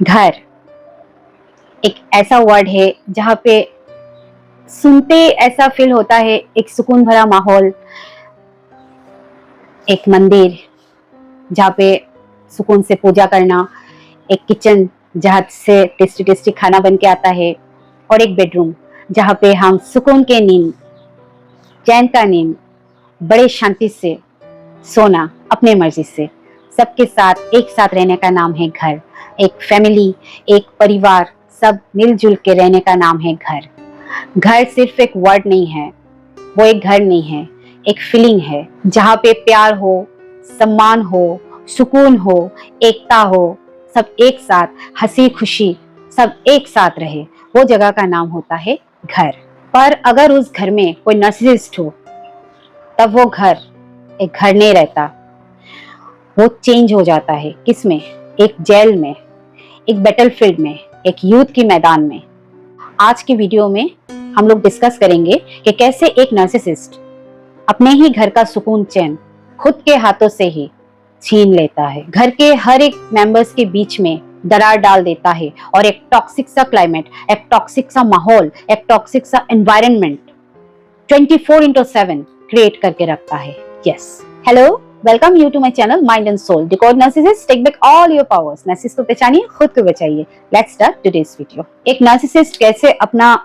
घर एक ऐसा वर्ड है जहाँ पे सुनते ऐसा फील होता है, एक सुकून भरा माहौल, एक मंदिर जहाँ पे सुकून से पूजा करना, एक किचन जहाँ से टेस्टी टेस्टी खाना बन के आता है, और एक बेडरूम जहाँ पे हम सुकून के नींद, चैन का नींद, बड़े शांति से सोना अपने मर्जी से, सबके साथ एक साथ रहने का नाम है घर। एक फैमिली, एक परिवार, सब मिलजुल के रहने का नाम है घर। घर सिर्फ एक वर्ड नहीं है, वो एक घर नहीं है, एक फीलिंग है जहाँ पे प्यार हो, सम्मान हो, सुकून हो, एकता हो, सब एक साथ, हंसी खुशी सब एक साथ रहे, वो जगह का नाम होता है घर। पर अगर उस घर में कोई नार्सिसिस्ट हो तब वो घर एक घर नहीं रहता, वो चेंज हो जाता है। किसमें? एक जेल में, एक बैटलफील्ड में, एक युद्ध के मैदान में। आज की वीडियो में हम लोग डिस्कस करेंगे कि कैसे एक नार्सिसिस्ट अपने ही घर का सुकून चैन खुद के हाथों से ही छीन लेता है, घर के हर एक मेंबर्स के बीच में दरार डाल देता है और एक टॉक्सिक सा क्लाइमेट, एक टॉक्सिक सा माहौल, एक टॉक्सिक सा एनवायरनमेंट 24/7 क्रिएट करके रखता है। Yes, hello, welcome you to my channel mind and soul. Decode narcissist, take back all your powers. Narcissist को पहचानिए, खुद को बचाइए। Let's start today's video. एक नार्सिसिस्ट कैसे अपना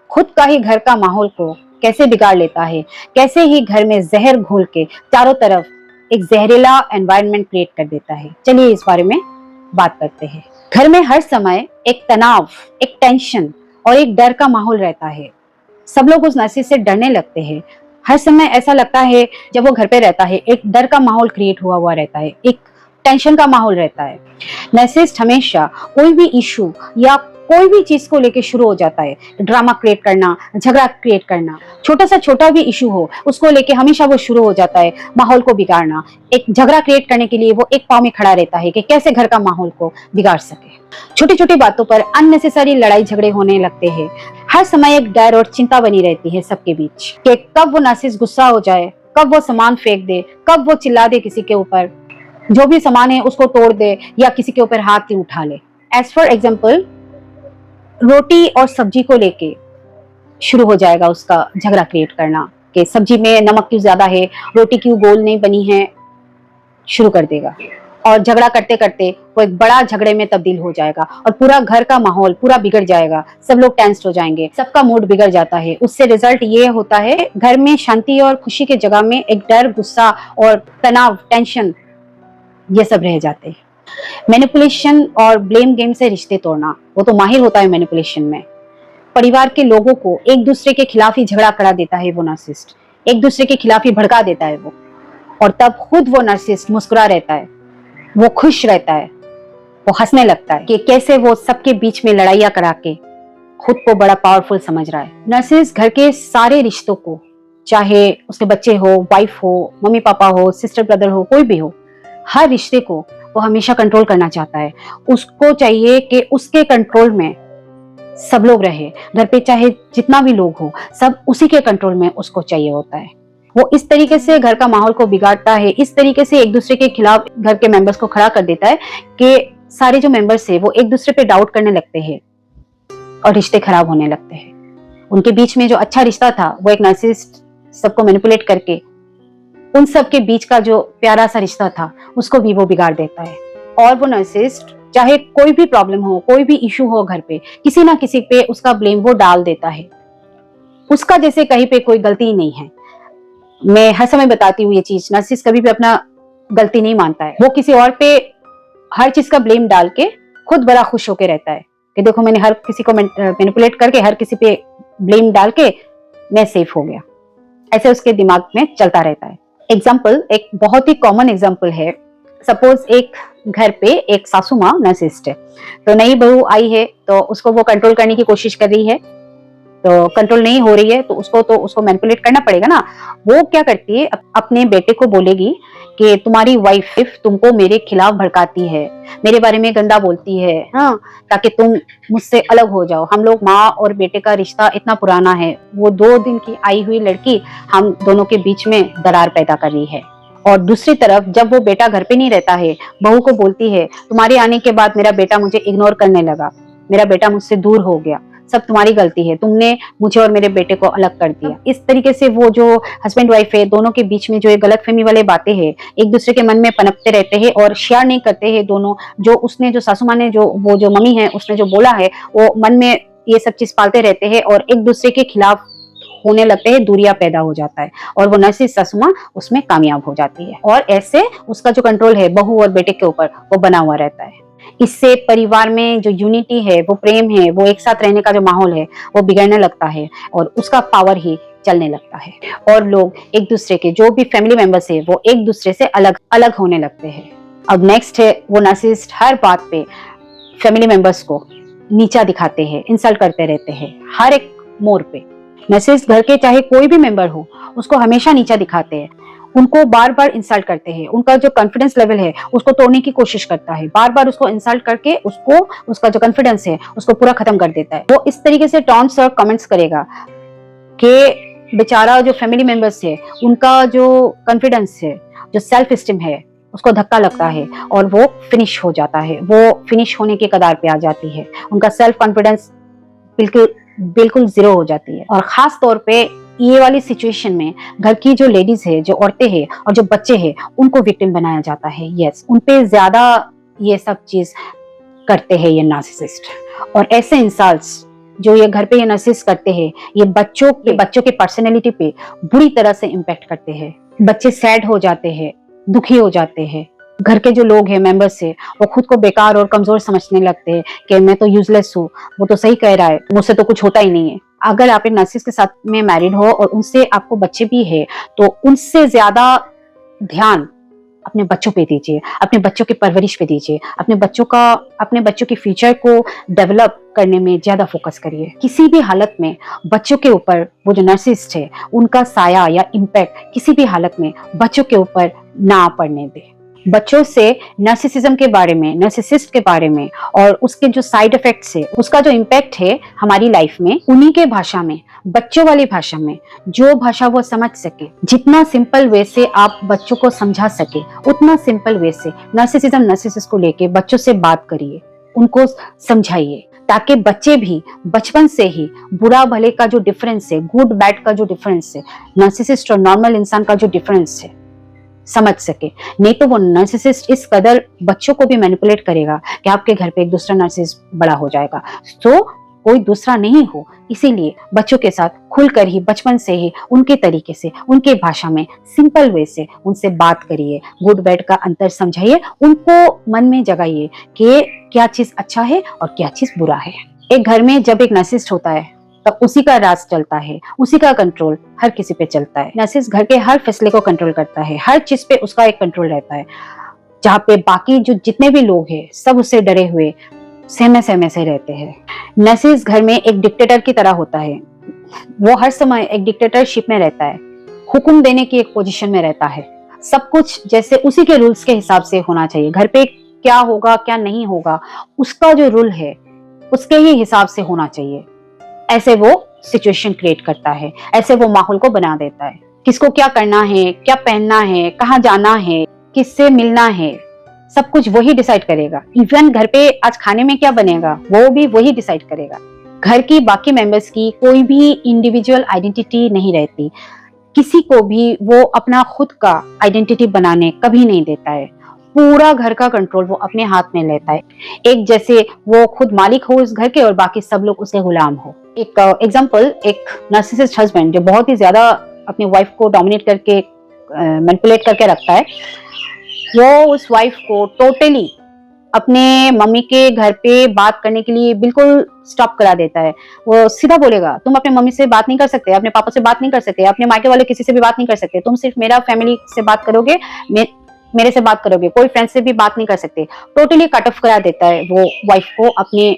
खुद का ही घर का माहौल को कैसे बिगाड़ लेता है, कैसे ही घर में जहर घोल के चारों तरफ एक जहरीला एनवायरनमेंट क्रिएट कर देता है, चलिए इस बारे में बात करते हैं। घर में हर समय एक तनाव, एक टेंशन और एक डर का माहौल रहता है। सब लोग उस नार्सिसिस्ट से डरने लगते हैं। हर समय ऐसा लगता है जब वो घर पे रहता है, एक डर का माहौल क्रिएट हुआ रहता है, एक टेंशन का माहौल रहता है। नार्सिसिस्ट हमेशा कोई भी इशू या कोई भी चीज को लेके शुरू हो जाता है, ड्रामा क्रिएट करना, झगड़ा क्रिएट करना, छोटा भी इशू हो उसको लेके हमेशा वो शुरू हो जाता है माहौल को बिगाड़ना। एक झगड़ा क्रिएट करने के लिए वो एक पाव में खड़ा रहता है कि कैसे घर का माहौल को बिगाड़ सके। छोटी छोटी बातों पर अननेसेसरी लड़ाई झगड़े होने लगते हैं। हर समय एक डर और चिंता बनी रहती है सबके बीच कि कब वो नार्सिसिस्ट गुस्सा हो जाए, कब वो सामान फेंक दे, कब वो चिल्ला दे किसी के ऊपर, जो भी सामान है उसको तोड़ दे या किसी के ऊपर हाथ ही उठा ले। एज फॉर एग्जाम्पल, रोटी और सब्जी को लेके शुरू हो जाएगा उसका झगड़ा क्रिएट करना कि सब्जी में नमक क्यों ज्यादा है, रोटी क्यों गोल नहीं बनी है, शुरू कर देगा। और झगड़ा करते करते वो एक बड़ा झगड़े में तब्दील हो जाएगा और पूरा घर का माहौल पूरा बिगड़ जाएगा, सब लोग टेंस्ड हो जाएंगे, सबका मूड बिगड़ जाता है। उससे रिजल्ट ये होता है घर में शांति और खुशी की जगह में एक डर, गुस्सा और तनाव, टेंशन, ये सब रह जाते हैं। मैनिपुलेशन और ब्लेम गेम से रिश्ते तोड़ना, वो तो माहिर होता है मैनिपुलेशन में। परिवार के लोगों को एक दूसरे के खिलाफ ही झगड़ा करा देता है वो नार्सिसिस्ट, एक दूसरे के खिलाफ ही भड़का देता है वो। और तब खुद वो नार्सिसिस्ट मुस्कुरा रहता है, वो खुश रहता है, वो हंसने लगता है कि कैसे वो सबके बीच में लड़ाइयां करा के खुद को बड़ा पावरफुल समझ रहा है। नार्सिसिस्ट घर के सारे रिश्तों को, चाहे उसके बच्चे हो, वाइफ हो, मम्मी पापा हो, सिस्टर ब्रदर हो, कोई भी हो, हर रिश्ते को वो हमेशा कंट्रोल करना चाहता है। उसको चाहिए कि उसके कंट्रोल में सब लोग रहे, घर पे चाहे जितना भी लोग हो सब उसी के कंट्रोल में उसको चाहिए होता है। वो इस तरीके से घर का माहौल को बिगाड़ता है, इस तरीके से एक दूसरे के खिलाफ घर के मेंबर्स को खड़ा कर देता है कि सारे जो मेंबर्स है वो एक दूसरे पे डाउट करने लगते हैं और रिश्ते खराब होने लगते हैं। उनके बीच में जो अच्छा रिश्ता था वो एक नार्सिसिस्ट सबको मैनिपुलेट करके उन सब के बीच का जो प्यारा सा रिश्ता था उसको भी वो बिगाड़ देता है। और वो नार्सिसिस्ट चाहे कोई भी प्रॉब्लम हो, कोई भी इशू हो घर पे, किसी ना किसी पे उसका ब्लेम वो डाल देता है। उसका जैसे कहीं पे कोई गलती नहीं है। मैं हर समय बताती हूँ ये चीज, नार्सिसिस्ट कभी भी अपना गलती नहीं मानता है। वो किसी और पे हर चीज का ब्लेम डाल के खुद बड़ा खुश होकर रहता है कि देखो मैंने हर किसी को मैनिपुलेट करके हर किसी पे ब्लेम डाल के मैं सेफ हो गया। ऐसे उसके दिमाग में चलता रहता है। एग्जाम्पल, एक बहुत ही कॉमन एग्जाम्पल है। सपोज एक घर पे एक सासू माँ नार्सिसिस्ट है, तो नई बहू आई है तो उसको वो कंट्रोल करने की कोशिश कर रही है, तो कंट्रोल नहीं हो रही है तो उसको मैनिपुलेट करना पड़ेगा ना। वो क्या करती है, अपने बेटे को बोलेगी कि तुम्हारी वाइफ तुमको मेरे खिलाफ भड़काती है, मेरे बारे में गंदा बोलती है, हाँ, ताकि तुम मुझसे अलग हो जाओ। हम लोग माँ और बेटे का रिश्ता इतना पुराना है, वो 2 दिन की आई हुई लड़की हम दोनों के बीच में दरार पैदा कर रही है। और दूसरी तरफ जब वो बेटा घर पे नहीं रहता है, बहू को बोलती है तुम्हारे आने के बाद मेरा बेटा मुझे इग्नोर करने लगा, मेरा बेटा मुझसे दूर हो गया, सब तुम्हारी गलती है, तुमने मुझे और मेरे बेटे को अलग कर दिया। इस तरीके से वो जो हस्बैंड वाइफ है दोनों के बीच में जो ये गलतफहमी वाले बातें हैं एक दूसरे के मन में पनपते रहते हैं और शेयर नहीं करते हैं दोनों। जो सासू माँ ने वो जो मम्मी है उसने जो बोला है वो मन में ये सब चीज पालते रहते हैं और एक दूसरे के खिलाफ होने लगते हैं, दूरियां पैदा हो जाता है और वो नरसिस्ट सासू माँ उसमें कामयाब हो जाती है और ऐसे उसका जो कंट्रोल है बहू और बेटे के ऊपर वो बना हुआ रहता है। इससे परिवार में जो यूनिटी है, वो प्रेम है, वो एक साथ रहने का जो माहौल है वो बिगड़ने लगता है और उसका पावर ही चलने लगता है और लोग एक दूसरे के जो भी फैमिली मेंबर्स है वो एक दूसरे से अलग अलग होने लगते हैं। अब नेक्स्ट है वो नार्सिसिस्ट हर बात पे फैमिली मेंबर्स को नीचा दिखाते हैं, इंसल्ट करते रहते हैं हर एक मोड़ पे। नार्सिसिस्ट घर के चाहे कोई भी मेंबर हो उसको हमेशा नीचा दिखाते हैं, उनको बार बार इंसल्ट करते हैं, उनका जो कॉन्फिडेंस लेवल है उसको तोड़ने की कोशिश करता है, बार बार उसको इंसल्ट करके उसको उसका जो कॉन्फिडेंस है उसको पूरा खत्म कर देता है। वो इस तरीके से टॉन्ट्स और कमेंट्स करेगा कि बेचारा जो फैमिली मेंबर्स है उनका जो कॉन्फिडेंस है, जो सेल्फ स्टीम है उसको धक्का लगता है और वो फिनिश हो जाता है, वो फिनिश होने के कगार पे आ जाती है, उनका सेल्फ कॉन्फिडेंस बिल्कुल जीरो हो जाती है। और खास तौर पे ये वाली सिचुएशन में घर की जो लेडीज है, जो औरतें हैं और जो बच्चे हैं उनको विक्टिम बनाया जाता है। यस, उनपे ज्यादा ये सब चीज करते हैं ये नार्सिसिस्ट। और ऐसे इंसल्ट्स जो ये घर पे ये नार्सिसिस्ट करते हैं ये बच्चों के पर्सनैलिटी पे बुरी तरह से इम्पैक्ट करते हैं। बच्चे सैड हो जाते हैं, दुखी हो जाते हैं, घर के जो लोग हैं मेंबर्स है वो खुद को बेकार और कमजोर समझने लगते हैं कि मैं तो यूजलेस हूँ, वो तो सही कह रहा है, मुझसे तो कुछ होता ही नहीं है। अगर आप एक नार्सिसिस्ट के साथ में मैरिड हो और उनसे आपको बच्चे भी है तो उनसे ज्यादा ध्यान अपने बच्चों पे दीजिए, अपने बच्चों की परवरिश पे दीजिए, अपने बच्चों के फ्यूचर को डेवलप करने में ज्यादा फोकस करिए। किसी भी हालत में बच्चों के ऊपर वो जो नार्सिसिस्ट है उनका साया या इम्पैक्ट किसी भी हालत में बच्चों के ऊपर ना पड़ने दे। बच्चों से नार्सिसिज्म के बारे में, नार्सिसिस्ट के बारे में और उसके जो साइड इफेक्ट्स है, उसका जो इम्पैक्ट है हमारी लाइफ में, उन्हीं के भाषा में, बच्चों वाली भाषा में, जो भाषा वो समझ सके, जितना सिंपल वे से आप बच्चों को समझा सके उतना सिंपल वे से नार्सिसिस्ट को लेके बच्चों से बात करिए, उनको समझाइए, ताकि बच्चे भी बचपन से ही बुरा भले का जो डिफरेंस है, गुड बैड का जो डिफरेंस है, नार्सिसिस्ट और नॉर्मल इंसान का जो डिफरेंस है समझ सके। नहीं तो वो नार्सिसिस्ट इस कदर बच्चों को भी मैनिपुलेट करेगा कि आपके घर पे एक दूसरा नार्सिसिस्ट बड़ा हो जाएगा, तो कोई दूसरा नहीं हो। इसीलिए बच्चों के साथ खुलकर ही बचपन से ही उनके तरीके से, उनके भाषा में, सिंपल वे से उनसे बात करिए, गुड बैड का अंतर समझाइए, उनको मन में जगाइए कि क्या चीज अच्छा है और क्या चीज बुरा है। एक घर में जब एक नार्सिसिस्ट होता है तब उसी का राज चलता है, उसी का कंट्रोल हर किसी पे चलता है। नार्सिसिस्ट घर के हर फैसले को कंट्रोल करता है, हर चीज पे उसका एक कंट्रोल रहता है, जहाँ पे बाकी जो जितने भी लोग हैं सब उससे डरे हुए सहमे से रहते हैं। नार्सिसिस्ट घर में एक डिक्टेटर की तरह होता है, वो हर समय एक डिक्टेटरशिप में रहता है, हुक्म देने की एक पोजीशन में रहता है, सब कुछ जैसे उसी के रूल्स के हिसाब से होना चाहिए। घर पे क्या होगा क्या नहीं होगा उसका जो रूल है उसके ही हिसाब से होना चाहिए। ऐसे वो सिचुएशन क्रिएट करता है, ऐसे वो माहौल को बना देता है। किसको क्या करना है, क्या पहनना है, कहाँ जाना है, किससे मिलना है, सब कुछ वही डिसाइड करेगा। इवन घर पे आज खाने में क्या बनेगा वो भी वही डिसाइड करेगा। घर की बाकी मेंबर्स की कोई भी इंडिविजुअल आइडेंटिटी नहीं रहती, किसी को भी वो अपना खुद का आइडेंटिटी बनाने कभी नहीं देता है। पूरा घर का कंट्रोल वो अपने हाथ में लेता है, एक जैसे वो खुद मालिक हो इस घर के और बाकी सब लोग उसके गुलाम हो। एक एग्जांपल, एक नार्सिसिस्ट हस्बैंड जो बहुत ही ज्यादा अपनी वाइफ को डोमिनेट करके मैनिपुलेट करके रखता है, वो उस वाइफ को टोटली अपने मम्मी के घर पे बात करने के लिए बिल्कुल स्टॉप करा देता है। वो सीधा बोलेगा तुम अपने मम्मी से बात नहीं कर सकते, अपने पापा से बात नहीं कर सकते, अपने मायके वाले किसी से भी बात नहीं कर सकते, तुम सिर्फ मेरा फैमिली से बात करोगे, मेरे से बात करोगे, कोई फ्रेंड से भी बात नहीं कर सकते। टोटली कट ऑफ करा देता है वो वाइफ को अपने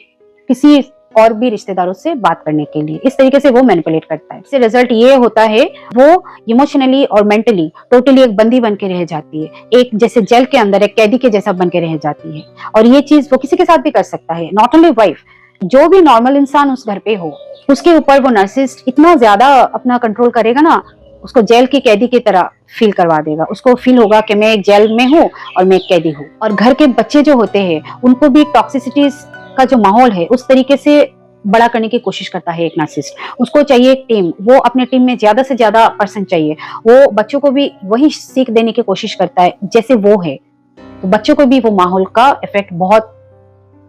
किसी और भी रिश्तेदारों से बात करने के लिए। इस तरीके से वो मैनिपुलेट करता है। इससे रिजल्ट ये होता है वो इमोशनली और मेंटली टोटली एक बंदी बन के रह जाती है, एक जैसे जेल के अंदर एक कैदी के जैसा बन के रह जाती है। और ये चीज वो किसी के साथ भी कर सकता है, नॉट ओनली वाइफ, जो भी नॉर्मल इंसान उस घर पे हो उसके ऊपर वो नार्सिसिस्ट इतना ज्यादा अपना कंट्रोल करेगा ना, उसको जेल की कैदी की तरह फील करवा देगा। उसको फील होगा कि मैं एक जेल में हूँ और मैं एक कैदी हूँ। और घर के बच्चे जो होते हैं उनको भी टॉक्सिसिटी का जो माहौल है उस तरीके से बड़ा करने की कोशिश करता है एक नार्सिसिस्ट। उसको चाहिए एक टीम, वो अपने टीम में ज्यादा से ज्यादा पर्सन चाहिए। वो बच्चों को भी वही सीख देने की कोशिश करता है जैसे वो है, तो बच्चों को भी वो माहौल का इफेक्ट बहुत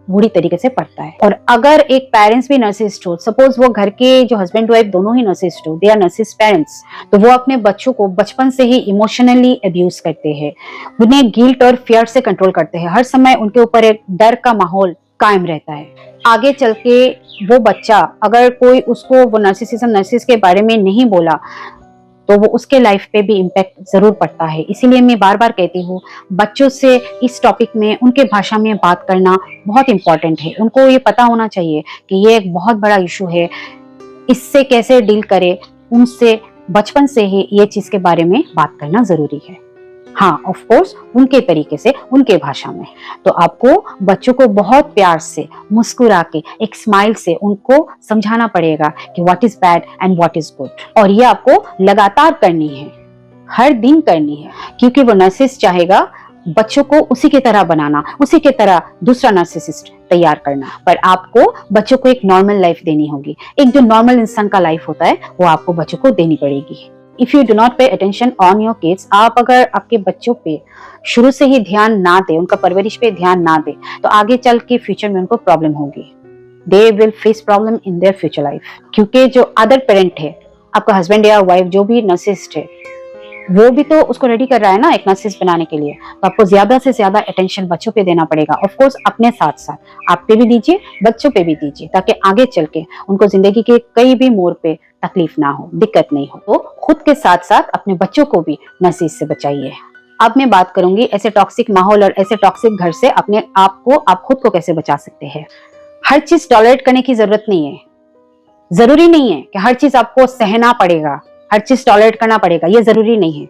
बुरी तरीके से पड़ता है। और अगर एक पेरेंट्स भी नर्सिस्ट हो, सपोज वो घर के जो हस्बैंड वाइफ दोनों ही नर्सिस्ट हो, दे आर नर्सिस्ट पेरेंट्स, तो वो अपने बच्चों को बचपन से ही इमोशनली अब्यूज करते हैं, उन्हें गिल्ट और फियर से कंट्रोल करते हैं। हर समय उनके ऊपर एक डर का माहौल कायम रहता है। आगे चल के वो बच्चा अगर कोई उसको वो नार्सिसिज्म नर्सिस के बारे में नहीं बोला तो वो उसके लाइफ पे भी इम्पैक्ट जरूर पड़ता है। इसीलिए मैं बार बार कहती हूँ बच्चों से इस टॉपिक में उनके भाषा में बात करना बहुत इंपॉर्टेंट है। उनको ये पता होना चाहिए कि ये एक बहुत बड़ा इशू है, इससे कैसे डील करें। उनसे बचपन से ही ये चीज के बारे में बात करना जरूरी है। हाँ, ऑफ कोर्स उनके तरीके से, उनके भाषा में। तो आपको बच्चों को बहुत प्यार से, मुस्कुरा के, एक स्माइल से उनको समझाना पड़ेगा कि what is bad and what is good. और ये आपको लगातार करनी है, हर दिन करनी है, क्योंकि वो नार्सिसिस्ट चाहेगा बच्चों को उसी की तरह बनाना, उसी की तरह दूसरा नार्सिसिस्ट तैयार करना। पर आपको बच्चों को एक नॉर्मल लाइफ देनी होगी। एक जो नॉर्मल इंसान का लाइफ होता है वो आपको बच्चों को देनी पड़ेगी। If you do not pay attention on your kids, आप अगर आपके बच्चों पे शुरू से ही ध्यान ना दे, उनका परवरिश पे ध्यान ना दे, तो आगे चल के फ्यूचर में उनको प्रॉब्लम होगी। They will face problem in their future life. क्योंकि जो अदर पेरेंट है, आपका हस्बैंड या वाइफ जो भी नार्सिसिस्ट है, वो भी तो उसको रेडी कर रहा है ना एक नार्सिसिस्ट बनाने के लिए। तो आपको ज्यादा से ज्यादा अटेंशन बच्चों पे देना पड़ेगा। ऑफ कोर्स अपने साथ साथ आप पे भी दीजिए, बच्चों पे भी दीजिए, ताकि आगे चल के उनको जिंदगी के कई भी मोड़ पे तकलीफ ना हो, दिक्कत नहीं हो। तो खुद के साथ साथ अपने बच्चों को भी नार्सिसिस्ट से बचाइए। अब मैं बात करूंगी ऐसे टॉक्सिक माहौल और ऐसे टॉक्सिक घर से अपने आप को, आप खुद को कैसे बचा सकते हैं। हर चीज टॉलरेट करने की जरूरत नहीं है। जरूरी नहीं है कि हर चीज आपको सहना पड़ेगा, हर चीज टॉलरेट करना पड़ेगा, ये जरूरी नहीं है।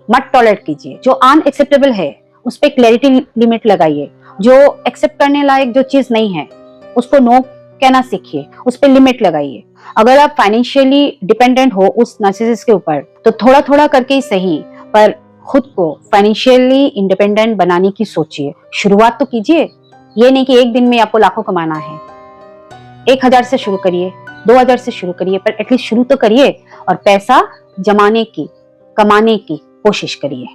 मत टॉलरेट कीजिए। जो अनएक्सेप्टेबल है उस पर क्लैरिटी लिमिट लगाइए। जो एक्सेप्ट करने लायक जो चीज नहीं है उसको नो कहना सीखिए, उस पर लिमिट लगाइए। अगर आप फाइनेंशियली डिपेंडेंट हो उस नार्सिसिस्ट के ऊपर तो थोड़ा थोड़ा करके ही सही, पर खुद को फाइनेंशियली इंडिपेंडेंट बनाने की सोचिए। शुरुआत तो कीजिए। ये नहीं कि एक दिन में आपको लाखों कमाना है। 1000 से शुरू करिए, 2000 से शुरू करिए, पर एटलीस्ट शुरू तो करिए और पैसा जमाने की, कमाने की कोशिश करिए,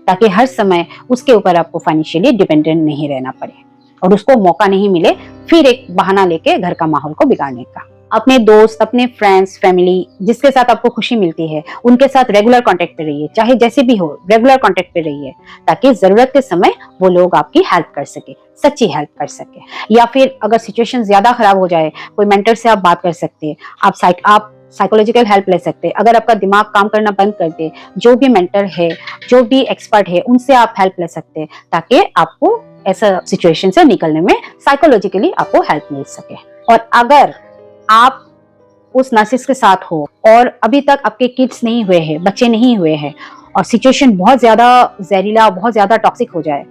ताकि हर समय उसके ऊपर आपको फाइनेंशियली डिपेंडेंट नहीं रहना पड़े और उसको मौका नहीं मिले फिर एक बहाना लेके घर का माहौल को बिगाड़ने का। अपने दोस्त, अपने फ्रेंड्स, फैमिली जिसके साथ आपको खुशी मिलती है उनके साथ रेगुलर कांटेक्ट पे रहिए, चाहे जैसे भी हो रेगुलर कांटेक्ट पे रहिए, ताकि जरूरत के समय वो लोग आपकी हेल्प कर सके, सच्ची हेल्प कर सके। या फिर अगर सिचुएशन ज्यादा खराब हो जाए, कोई मेंटर से आप बात कर सकते हैं, आप साइकोलॉजिकल हेल्प ले सकते हैं। अगर आपका दिमाग काम करना बंद कर दे, जो भी मेंटर है, जो भी एक्सपर्ट है, उनसे आप हेल्प ले सकते हैं, ताकि आपको ऐसा सिचुएशन से निकलने में साइकोलॉजिकली आपको हेल्प मिल सके। और अगर आप उस नार्सिसिस्ट के साथ हो और अभी तक आपके किड्स नहीं हुए हैं, बच्चे नहीं हुए हैं, और सिचुएशन बहुत ज्यादा जहरीला, बहुत ज्यादा टॉक्सिक हो जाए,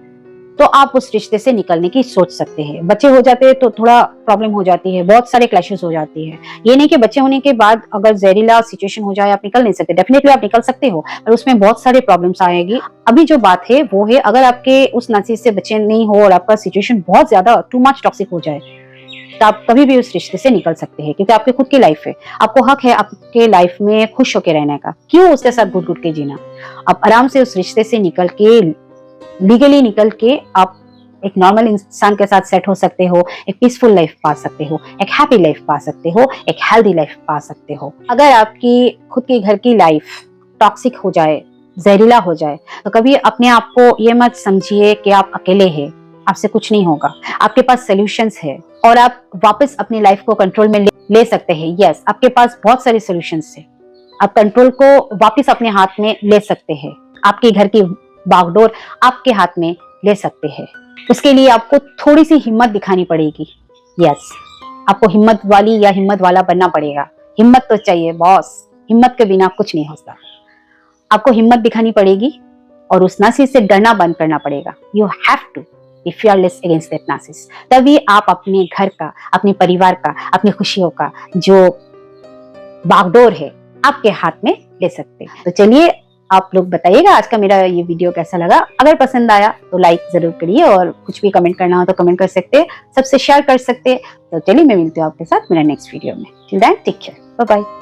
तो आप उस रिश्ते से निकलने की सोच सकते हैं। बच्चे हो जाते हैं तो थोड़ा प्रॉब्लम हो जाती है, बहुत सारे क्लैशेस हो जाती है। ये नहीं कि बच्चे होने के बाद अगर जहरीला सिचुएशन हो जाए आप निकल नहीं सकते, डेफिनेटली आप निकल सकते हो, पर उसमें बहुत सारे प्रॉब्लम्स आएगी। अभी जो बात है वो है, अगर आपके उस नार्सिसिस्ट से बच्चे नहीं हो और आपका सिचुएशन बहुत ज्यादा टू मच टॉक्सिक हो जाए, तो आप कभी भी उस रिश्ते से निकल सकते हैं, क्योंकि आपकी खुद की लाइफ है। आपको हक है आपके लाइफ में खुश होकर रहने का, क्यों उसके साथ घुट घुट के जीना। आप आराम से उस रिश्ते से निकल के, लीगली निकल के आप एक नॉर्मल इंसान के साथ सेट हो सकते हो, एक पीसफुल लाइफ पा सकते हो, एक हैप्पी लाइफ पा सकते हो, एक हेल्दी लाइफ पा सकते हो। अगर आपकी खुद की घर की लाइफ टॉक्सिक हो जाए, जहरीला हो जाए, तो कभी अपने आप को ये मत समझिए कि आप अकेले हैं, आपसे कुछ नहीं होगा। आपके पास सॉल्यूशंस है और आप वापस अपनी लाइफ को कंट्रोल में ले सकते हैं। यस, आपके पास बहुत सारे सॉल्यूशंस है। आप कंट्रोल को वापस अपने हाथ में ले सकते हैं। आपके घर की बागडोर आपके हाथ में ले सकते हैं। उसके लिए आपको थोड़ी सी हिम्मत दिखानी पड़ेगी। यस, आपको हिम्मत वाली या हिम्मत वाला बनना पड़ेगा। हिम्मत तो चाहिए बॉस, हिम्मत के बिना कुछ नहीं होता। आपको हिम्मत दिखानी पड़ेगी और उस नार्सिसिस्ट से डरना बंद करना पड़ेगा। You have to be fearless against that narcissist. तभी आप अपने घर का, अपने परिवार का, अपनी खुशियों का जो बागडोर है आपके हाथ में ले सकते हैं। तो चलिए आप लोग बताइएगा आज का मेरा ये वीडियो कैसा लगा। अगर पसंद आया तो लाइक जरूर करिए और कुछ भी कमेंट करना हो तो कमेंट कर सकते हैं, सबसे शेयर कर सकते हैं। तो चलिए मैं मिलती हूँ आपके साथ मेरा नेक्स्ट वीडियो में। Till then take care, bye bye.